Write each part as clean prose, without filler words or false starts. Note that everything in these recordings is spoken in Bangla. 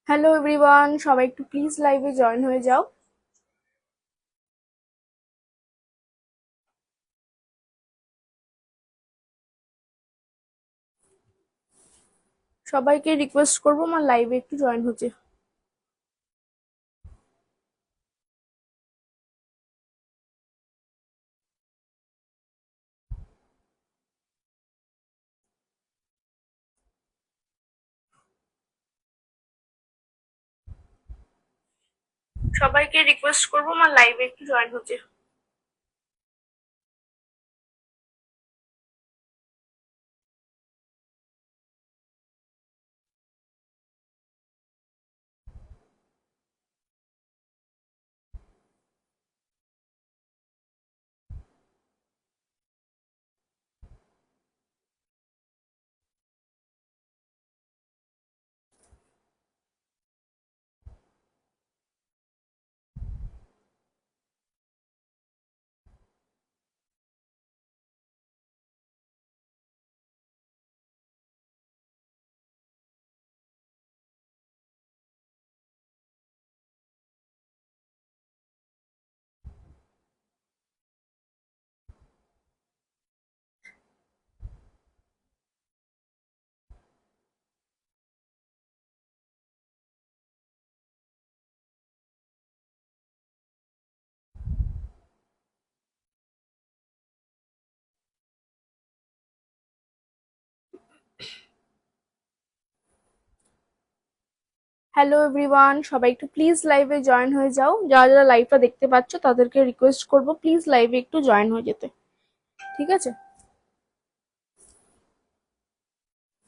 হ্যালো এভরিওয়ান, সবাই একটু প্লিজ লাইভে জয়েন হয়ে যাও। সবাইকে রিকোয়েস্ট করবো আমার লাইভে একটু জয়েন হতে। সবাইকে রিকোয়েস্ট করবো আমার লাইভে একটু জয়েন হতে। হ্যালো এভরিওয়ান, সবাই একটু প্লিজ লাইভে জয়েন হয়ে যাও। যারা যারা লাইভটা দেখতে পাচ্ছ তাদেরকে রিকোয়েস্ট করবো প্লিজ লাইভে একটু জয়েন হয়ে যেতে। ঠিক আছে,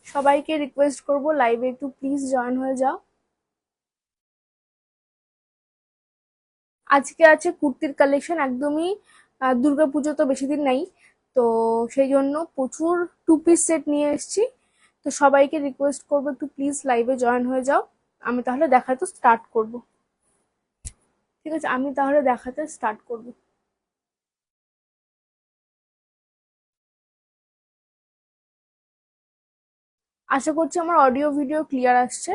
সবাইকে রিকোয়েস্ট করবো লাইভে একটু প্লিজ জয়েন হয়ে যাও। আজকে আছে কুর্তির কালেকশন একদমই। দুর্গাপুজো তো বেশি দিন নেই, তো সেই জন্য প্রচুর টু পিস সেট নিয়ে এসেছি। তো সবাইকে রিকোয়েস্ট করবো একটু প্লিজ লাইভে জয়েন হয়ে যাও। আমি তাহলে দেখাতে স্টার্ট করব। ঠিক আছে, আমি তাহলে দেখাতে স্টার্ট করব। আশা করছি আমার অডিও ভিডিও ক্লিয়ার আসছে।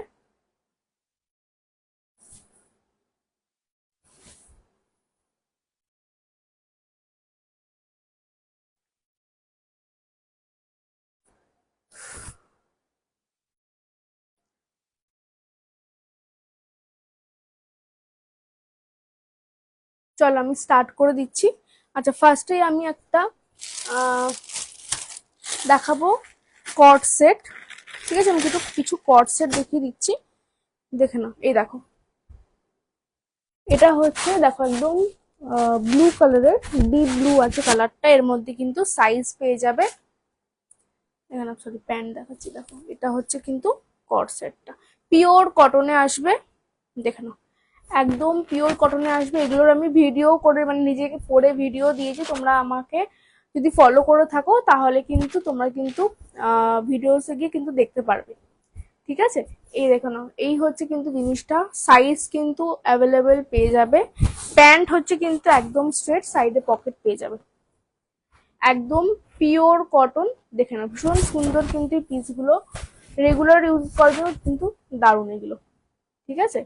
চলো আমি স্টার্ট করে দিচ্ছি। আচ্ছা, ফার্স্টেই আমি একটা আহ, দেখাবো কর্ড সেট। ঠিক আছে, আমি কিছু কিছু কর্ড সেট দেখিয়ে দিচ্ছি। দেখে নাও, এই দেখো। এটা হচ্ছে দেখো একদম ব্লু কালারের, ডিপ ব্লু আছে কালারটা। এর মধ্যে কিন্তু সাইজ পেয়ে যাবে। এখানে সরি প্যান্ট দেখাচ্ছি, দেখো এটা হচ্ছে কিন্তু কট সেটটা পিওর কটনে আসবে। দেখে নাও, একদম পিওর কটনে আসবে। এগুলোর আমি ভিডিও করে মানে নিজেকে পরে ভিডিও দিয়েছি। তোমরা আমাকে যদি ফলো করে থাকো তাহলে কিন্তু তোমরা কিন্তু ভিডিওসে গিয়ে কিন্তু দেখতে পারবে। ঠিক আছে, এই দেখো নাও, এই হচ্ছে কিন্তু জিনিসটা। সাইজ কিন্তু অ্যাভেলেবেল পেয়ে যাবে। প্যান্ট হচ্ছে কিন্তু একদম স্ট্রেট, সাইডে পকেট পেয়ে যাবে। একদম পিওর কটন। দেখে নাও, ভীষণ সুন্দর কিন্তু এই পিসগুলো। রেগুলার ইউজ করার জন্য কিন্তু দারুণ এগুলো। ঠিক আছে,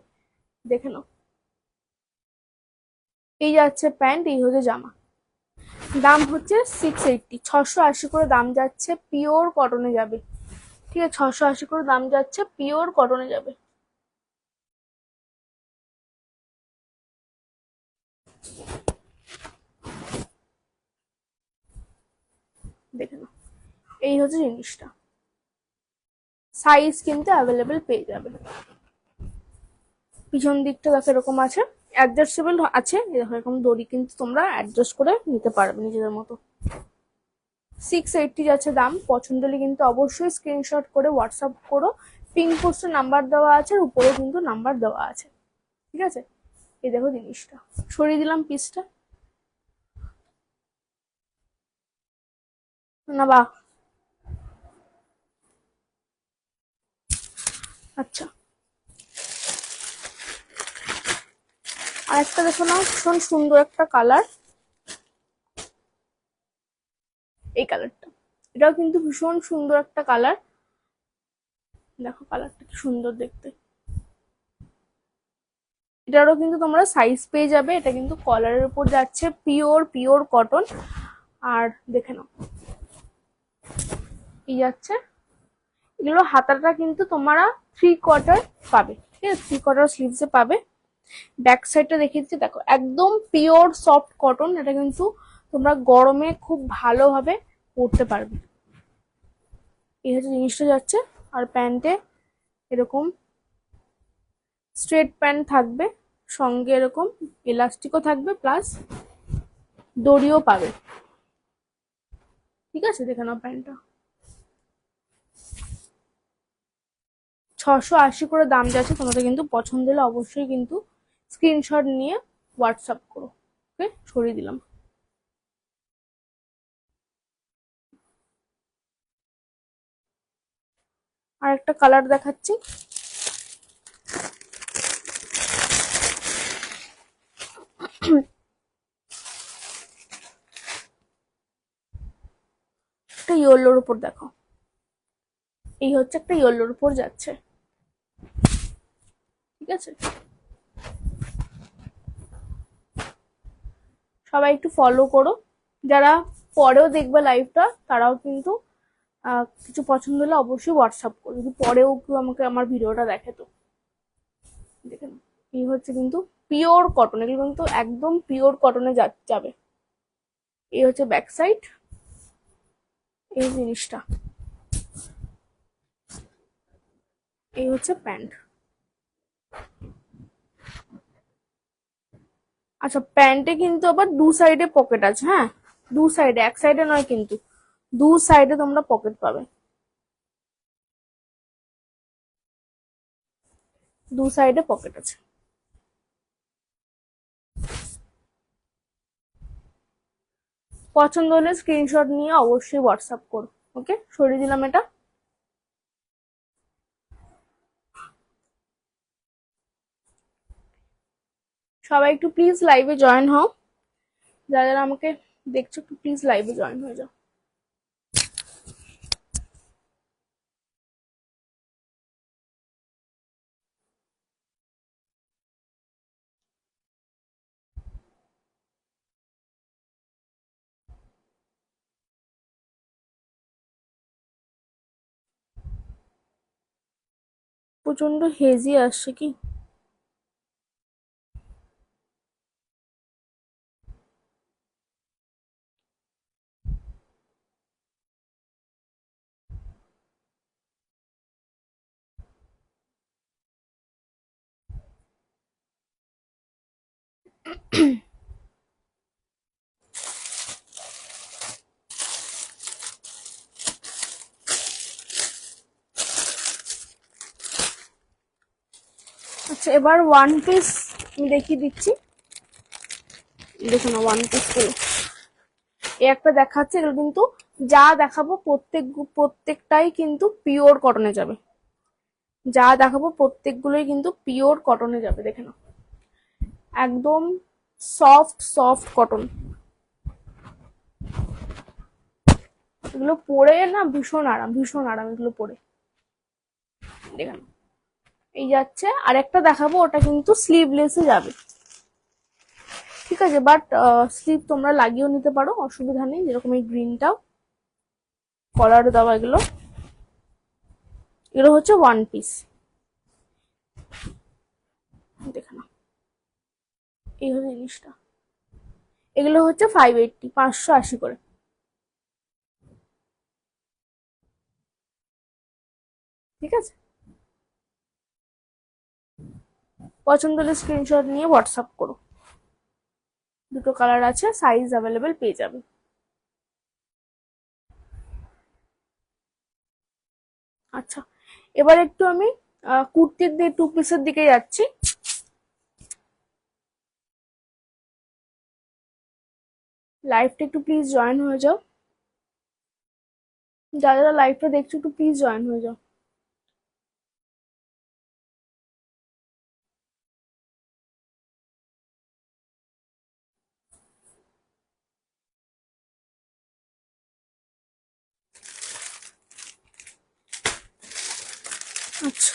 দেখে নাও। এই যাচ্ছে প্যান্ট, এই হচ্ছে জামা। দাম হচ্ছে 680, 680 করে দাম যাচ্ছে। পিওর কটনে যাবে। ঠিক আছে, 680 করে দাম যাচ্ছে, পিওর কটনে যাবে। দেখে নাও, এই হচ্ছে জিনিসটা। সাইজ কিন্তু অ্যাভেলেবেল পেয়ে যাবে। পিছন দিকটা দেখো এরকম আছে, অ্যাডজাস্টেবল আছে। দেখো এরকম দড়ি কিন্তু তোমরা অ্যাডজাস্ট করে নিতে পারবে নিজেদের মতো। 680 যাচ্ছে দাম। পছন্দ হলে কিন্তু অবশ্যই স্ক্রিনশট করে হোয়াটসঅ্যাপ করো। পিন পোস্টে নাম্বার দেওয়া আছে, আর উপরেও কিন্তু নাম্বার দেওয়া আছে। ঠিক আছে, এই দেখো জিনিসটা। সরিয়ে দিলাম পিসটা। না বা, আচ্ছা। আর একটা দেখো না, ভীষণ সুন্দর একটা কালার। এই কালারটা, এটাও কিন্তু ভীষণ সুন্দর একটা কালার। দেখো কালারটা কি সুন্দর দেখতে। এটারও কিন্তু তোমরা সাইজ পেয়ে যাবে। এটা কিন্তু কলারের উপর যাচ্ছে, পিওর পিওর কটন। আর দেখে নাও এই যাচ্ছে, এগুলো হাতাটা কিন্তু তোমরা 3/4 পাবে, ঠিক আছে, 3/4 স্লিভসে পাবে। ব্যাক সাইডটা দেখিয়ে দিচ্ছি, দেখো একদম পিওর সফট কটন। এটা কিন্তু তোমরা গরমে খুব ভালোভাবে পরতে পারবে। এই হচ্ছে জিনিসটা যাচ্ছে। আর প্যান্টে এরকম স্ট্রেট প্যান্ট থাকবে, সঙ্গে এরকম এলাস্টিকও থাকবে, প্লাস দড়িও পাবে, ঠিক আছে। দেখে নাও প্যান্টটা 680 করে দাম যাচ্ছে। তোমাদের কিন্তু পছন্দ হলে অবশ্যই কিন্তু স্ক্রিনশট নিয়ে হোয়াটসঅ্যাপ করো। ওকে, সরিয়ে দিলাম। আর একটা কালার দেখাচ্ছি, একটা ইয়েলোর উপর দেখো, এই হচ্ছে একটা ইয়েলোর উপর যাচ্ছে, ঠিক আছে। সবাই একটু ফলো করো, যারা পরেও দেখবে লাইভটা তারাও কিন্তু কিছু পছন্দ হলে অবশ্যই হোয়াটসঅ্যাপ করো, যদি পরেও কেউ আমাকে আমার ভিডিওটা দেখে। তো দেখে নাও, এই হচ্ছে কিন্তু পিওর কটন, এগুলো কিন্তু একদম পিওর কটনে যাবে। এই হচ্ছে ব্যাক সাইড, এই জিনিসটা, এই হচ্ছে প্যান্ট। আচ্ছা, প্যান্টে কিন্তু আবার দু সাইডে পকেট আছে, হ্যাঁ, দু সাইডে, এক সাইডে নয় কিন্তু, দু সাইডে তোমরা পকেট পাবে, দু সাইডে পকেট আছে। পছন্দ হলে স্ক্রিনশট নিয়ে অবশ্যই হোয়াটসঅ্যাপ করো। ওকে, সরিয়ে দিলাম এটা। সবাই একটু প্লিজ লাইভে জয়েন হও, যারা যারা আমাকে দেখছো একটু প্লিজ লাইভে জয়েন হয়ে যাও। প্রচন্ড হেজি আসছে কি? আচ্ছা, এবার ওয়ান পিস আমি দেখিয়ে দিচ্ছি, দেখো না ওয়ান পিস গুলো। এই একটা দেখাচ্ছে, এগুলো কিন্তু যা দেখাবো প্রত্যেকটাই কিন্তু পিওর কটনে যাবে, যা দেখাবো প্রত্যেকগুলোই কিন্তু পিওর কটনে যাবে। দেখে নাও, একদম সফট সফট কটন, এগুলো পরে না ভীষণ আরাম, ভীষণ আরাম এগুলো পরে। দেখে নাও, এই যাচ্ছে। আর একটা দেখাবো, ওটা কিন্তু স্লিভলেসে যাবে, ঠিক আছে, বাট স্লিভ তোমরা লাগিয়েও নিতে পারো, অসুবিধা নেই। যেরকম এই গ্রিনটাও কলার দেওয়া, এগুলো এগুলো হচ্ছে ওয়ান পিস। দেখে নাও, এই হচ্ছে জিনিসটা। এগুলো হচ্ছে 580, 580 করে, ঠিক আছে। পছন্দ হলে স্ক্রিনশট নিয়ে হোয়াটসঅ্যাপ করো। দুটো কালার আছে, সাইজ অ্যাভেলেবেল পেয়ে যাবে। আচ্ছা, এবার একটু আমি কুর্তির দিয়ে টু পিসের দিকে যাচ্ছি। লাইভটা একটু প্লিজ জয়েন হয়ে যাও, যারা যারা লাইভটা দেখছো একটু প্লিজ জয়েন হয়ে যাও। আচ্ছা,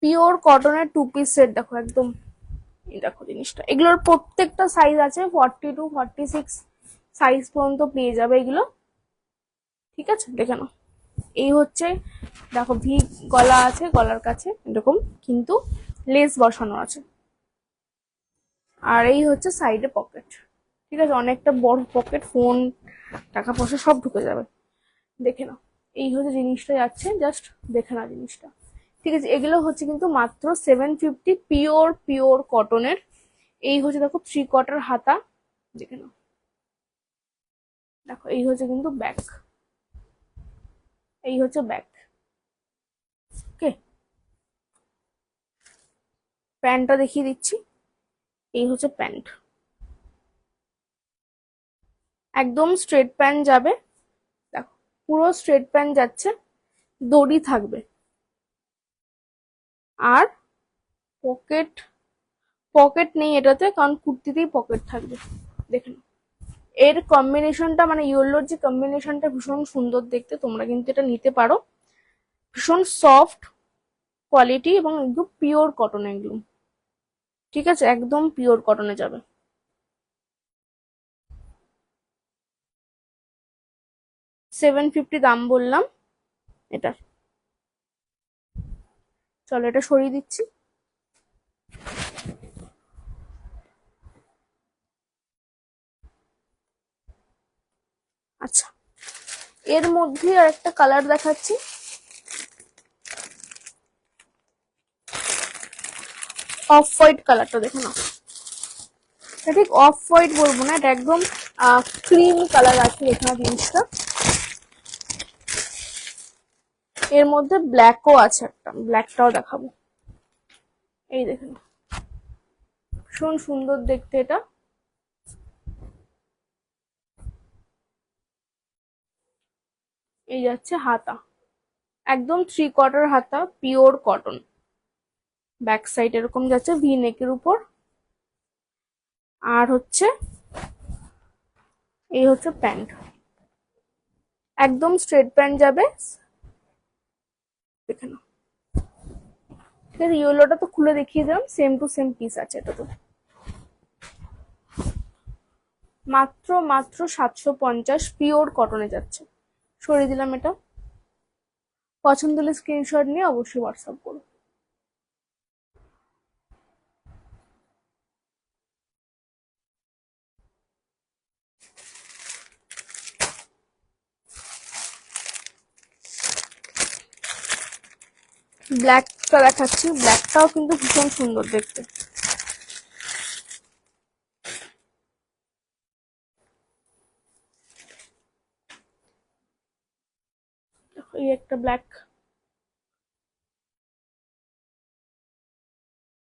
পিওর কটনের 2 পিস সেট দেখো একদম। এই দেখো জিনিসটা, এগুলোর প্রত্যেকটা সাইজ আছে 40 to 46 সাইজ পর্যন্ত পেয়ে যাবে এগুলো। ঠিক আছে, দেখে নাও। এই হচ্ছে দেখো ভি গলা আছে, গলার কাছে এরকম কিন্তু লেস বসানো আছে। আর এই হচ্ছে সাইডে পকেট। ঠিক আছে, অনেকটা বড় পকেট, ফোন টাকা পয়সা সব ঢুকে যাবে। দেখে নাও, এই হচ্ছে জিনিসটা যাচ্ছে, জাস্ট দেখে নাও জিনিসটা। ঠিক আছে, এগুলো হচ্ছে কিন্তু মাত্র 750 পিওর পিওর কটনের। এই হচ্ছে দেখো 3/4 হাতা, দেখে নাও। দেখো এই হচ্ছে কিন্তু ব্যাক, এই হচ্ছে ব্যাক। ওকে, প্যান্টটা দেখিয়ে দিচ্ছি। এই হচ্ছে প্যান্ট, একদম স্ট্রেট প্যান্ট যাবে। দেখো পুরো স্ট্রেট প্যান্ট যাচ্ছে, দড়ি থাকবে। আর পকেট, পকেট নেই এটাতে, কারণ কুর্তিতেই পকেট থাকবে। দেখুন এর কম্বিনেশনটা, মানে ইয়েলোর যে কম্বিনেশনটা ভীষণ সুন্দর দেখতে, তোমরা কিন্তু এটা নিতে পারো। ভীষণ সফট কোয়ালিটি এবং একদম পিওর কটন এগুলো। ঠিক আছে, একদম পিওর কটনে যাবে। 750 দাম বললাম এটার। চলো এটা সরিয়ে দিচ্ছি। আচ্ছা, এর মধ্যে আর একটা কালার দেখাচ্ছি। অফ হোয়াইট কালারটা দেখে নাও। এটা ঠিক অফ হোয়াইট বলবো না, এটা একদম ক্রিম কালার আছে এখানে জিনিসটা। এর মধ্যে ব্ল্যাকও আছে একটা, ব্ল্যাকটাও দেখাবো। এই দেখুন, ভীষণ সুন্দর দেখতে এটা। এই যাচ্ছে হাতা, একদম 3/4 হাতা, পিওর কটন। ব্যাক সাইড এরকম যাচ্ছে ভি নেকের উপর। আর হচ্ছে এই হচ্ছে প্যান্ট, একদম স্ট্রেট প্যান্ট যাবে। দেখে নাও। ঠিক আছে, ইয়েলোটা তো খুলে দেখিয়ে দিলাম, সেম টু সেম পিস আছে এটা তো। মাত্র মাত্র 750 পিওর কটনে যাচ্ছে। সরিয়ে দিলাম এটা। পছন্দ হলে স্ক্রিনশট নিয়ে অবশ্যই হোয়াটসঅ্যাপ করো। ব্ল্যাকটা দেখাচ্ছি, ব্ল্যাকটাও কিন্তু ভীষণ সুন্দর দেখতে। এই একটা ব্ল্যাক।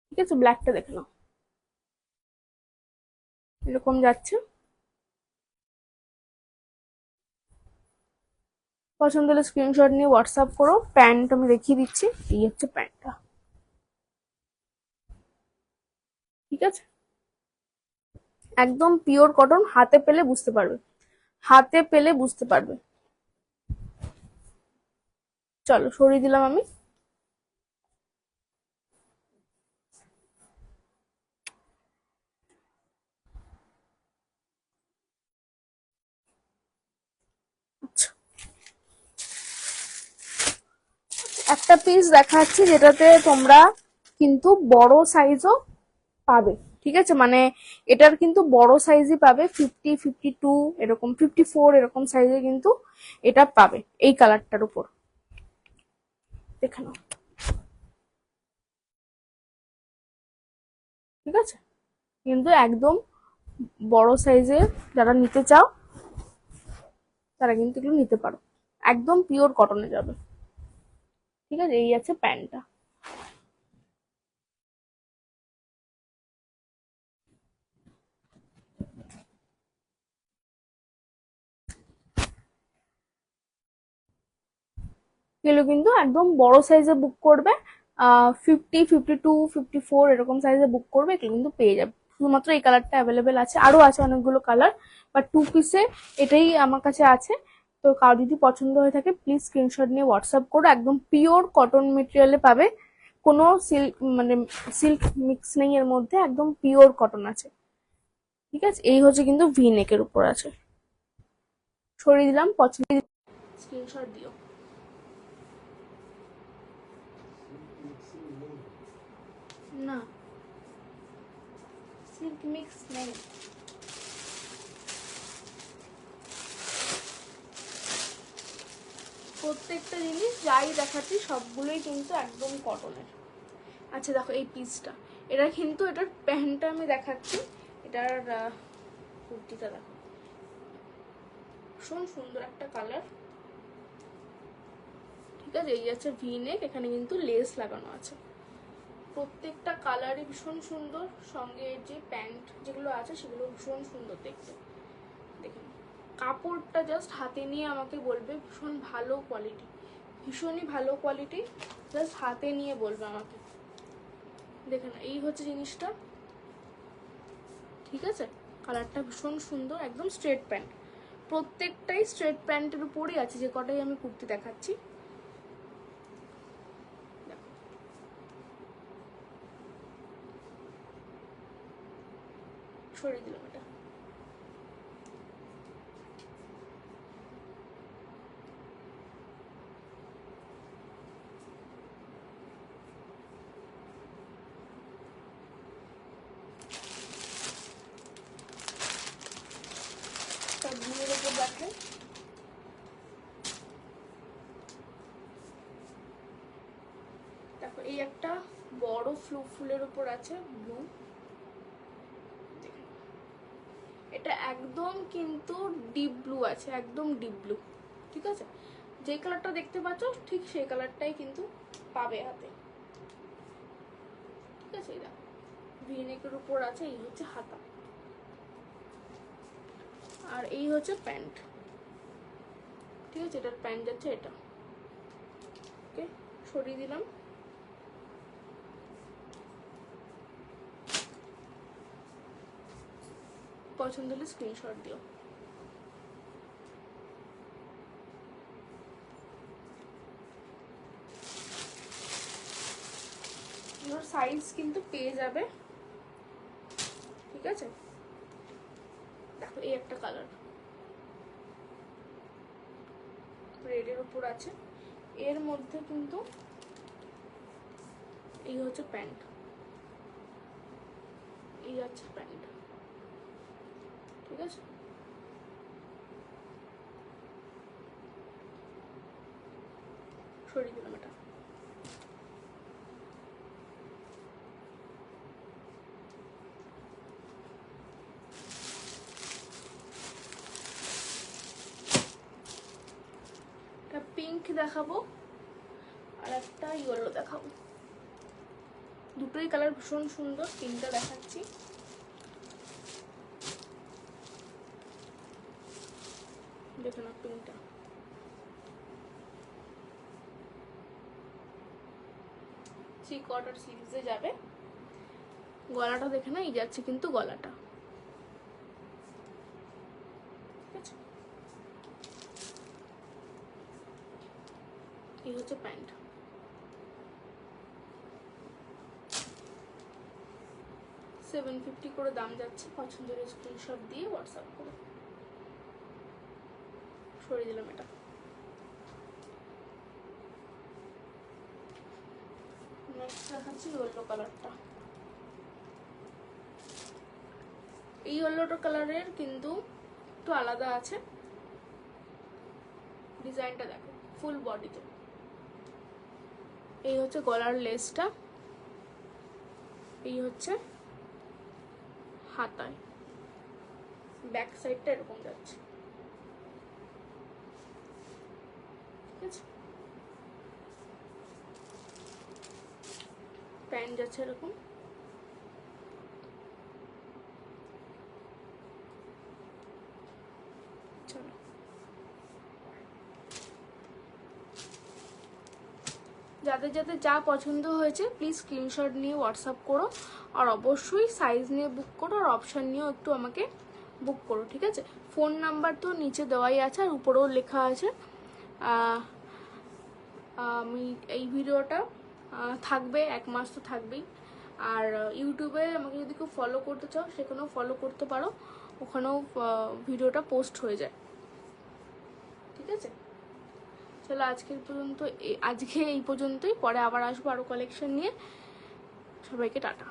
ঠিক আছে, ব্ল্যাকটা দেখে নাও, এরকম যাচ্ছে। পছন্দ হলে স্ক্রিনশট নিয়ে হোয়াটসঅ্যাপ করো। প্যান্ট আমি দেখিয়ে দিচ্ছি, এই হচ্ছে প্যান্টটা। ঠিক আছে, একদম পিওর কটন, হাতে পেলে বুঝতে পারবে, হাতে পেলে বুঝতে পারবে। চলো সরিয়ে দিলাম আমি। আচ্ছা, একটা পিস দেখাচ্ছি যেটাতে তোমরা কিন্তু বড় সাইজও পাবে। ঠিক আছে, মানে এটার কিন্তু বড় সাইজই পাবে, 50, 52 এরকম, 54 এরকম সাইজে কিন্তু এটা পাবে এই কালারটার উপর। দেখে নাও। ঠিক আছে, কিন্তু একদম বড় সাইজের যারা নিতে চাও তারা কিন্তু এগুলো নিতে পারো, একদম পিওর কটনে যাবে। ঠিক আছে, এই আছে প্যান্টটা। এগুলো কিন্তু একদম বড় সাইজে বুক করবে, 50, 52, 54 এরকম সাইজে বুক করবে, এগুলো কিন্তু পেয়ে যাবে। শুধুমাত্র এই কালারটা অ্যাভেলেবেল আছে, আরো আছে অনেকগুলো কালার, বাট 2 পিসে এটাই আমার কাছে আছে। তো কারো যদি পছন্দ হয়ে থাকে প্লিজ স্ক্রিনশট নিয়ে হোয়াটসঅ্যাপ করো, একদম পিওর কটন মেটেরিয়ালে পাবে, কোনো সিল্ক মানে সিল্ক মিক্স নেই এর মধ্যে, একদম পিওর কটন আছে। ঠিক আছে, এই হচ্ছে কিন্তু ভি নেকের উপর আছে। সরিয়ে দিলাম, পছন্দ স্ক্রিনশট দিও। না, সিল্ক মিক্স নেই। প্রত্যেকটা জিনিস যাই দেখাচ্ছি সবগুলোই কিন্তু একদম কটনের। আচ্ছা দেখো এই পিসটা, এটা কিন্তু এটার প্যান্টটা আমি দেখাচ্ছি, এটার কুর্তিটা দেখো, ভীষণ সুন্দর একটা কালার। ঠিক আছে, এই আছে ভি নেক, এখানে কিন্তু লেস লাগানো আছে। প্রত্যেকটা কালারই ভীষণ সুন্দর, সঙ্গে যে প্যান্ট যেগুলো আছে সেগুলো ভীষণ সুন্দর দেখতে। দেখুন কাপড়টা জাস্ট হাতে নিয়ে আমাকে বলবে ভীষণ ভালো কোয়ালিটি, ভীষণই ভালো কোয়ালিটি, জাস্ট হাতে নিয়ে বলবে আমাকে। দেখেন এই হচ্ছে জিনিসটা। ঠিক আছে, কালারটা ভীষণ সুন্দর, একদম স্ট্রেট প্যান্ট, প্রত্যেকটাই স্ট্রেট প্যান্টের উপরই আছে, যে কটাই আমি কুর্তি দেখাচ্ছি। সরিয়ে দিলাম এটা। ব্লুর উপর দেখেন, দেখো এই একটা বড় ফুলের উপর আছে ব্লু, এটা একদম কিন্তু ডিপ ব্লু আছে, একদম ডিপ ব্লু। ঠিক আছে, যে কালারটা দেখতে পাচ্ছ ঠিক সেই কালারটাই কিন্তু পাবে হাতে। ঠিক আছে, এই দেখো ভি নেকের উপর আছে, এই হচ্ছে হাতা, আর এই হচ্ছে প্যান্ট। ঠিক আছে, এটার প্যান্ট যাচ্ছে এটা। ওকে, সরিয়ে দিলাম। পছন্দ হলে স্ক্রিনশট দিও। এর সাইজ কিন্তু পেয়ে যাবে। ঠিক আছে, দেখো এই একটা কালার রেডের উপর আছে, এর মধ্যে কিন্তু এই হচ্ছে প্যান্ট, এই হচ্ছে প্যান্ট। ঠিক আছে, সরিয়ে দিলাম এটা। একটা পিঙ্ক দেখাবো আর একটা ইয়েলো দেখাবো, দুটোই কালার ভীষণ সুন্দর। পিঙ্কটা দেখাচ্ছি, দেখো না পিঙ্কটা, থ্রি কোয়ার্টার সিরিজে যাবে। গলাটা দেখে না, এই যাচ্ছে কিন্তু গলাটা। ঠিক আছে, এই হচ্ছে প্যান্ট। 750 করে দাম যাচ্ছে, পছন্দের স্ক্রিনশট দিয়ে হোয়াটসঅ্যাপ করো। সরিয়ে দিলাম এটা। নেক্সট দেখাচ্ছি ইয়েলো কালারটা। এই ইয়েলো কালারের কিন্তু একটু আলাদা আছে, ডিজাইনটা দেখো ফুল বডিতে। এই হচ্ছে গলার লেসটা, এই হচ্ছে হাতায়, ব্যাক সাইডটা এরকম যাচ্ছে। ঠিক আছে, প্যান্ট যাচ্ছে এরকম। চলো, যাদের যাদের যা পছন্দ হয়েছে প্লিজ স্ক্রিনশট নিয়ে হোয়াটসঅ্যাপ করো, আর অবশ্যই সাইজ নিয়ে বুক করো, আর অপশান নিয়েও একটু আমাকে বুক করো। ঠিক আছে, ফোন নাম্বার তো নিচে দেওয়াই আছে আর উপরেও লেখা আছে। আমি এই ভিডিওটা থাকবে, 1 মাস তো থাকবেই। আর ইউটিউবে আমাকে যদি কেউ ফলো করতে চাও সেখানেও ফলো করতে পারো, ওখানেও ভিডিওটা পোস্ট হয়ে যায়, ঠিক আছে? চলো আজকে এই পর্যন্তই, পরে আবার আসবো আরও কালেকশন নিয়ে। সবাইকে টাটা।